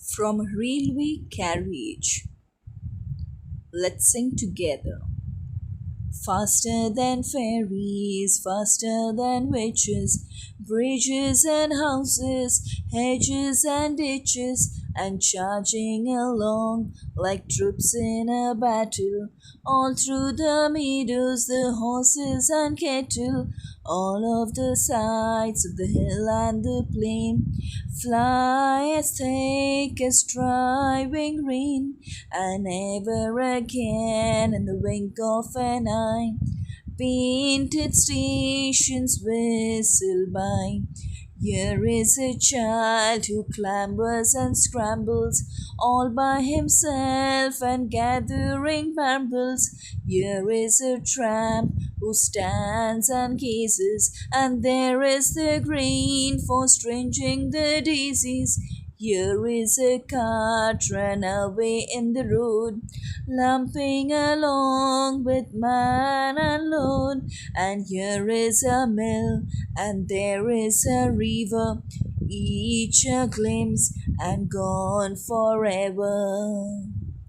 From Railway Carriage. Let's sing together. Faster than fairies, faster than witches, bridges and houses, hedges and ditches, and charging along like troops in a battle. All through the meadows, the horses and cattle, all of the sides of the hill and the plain, fly as thick as driving rain, and never again in the wink of an eye painted stations whistle by. Here is a child who clambers and scrambles all by himself and gathering marbles. Here is a tramp who stands and gazes, and there is the grain for stringing the daisies. Here is a cart run away in the road, lumping along with man and load. And here is a mill, and there is a river, each a glimpse and gone forever.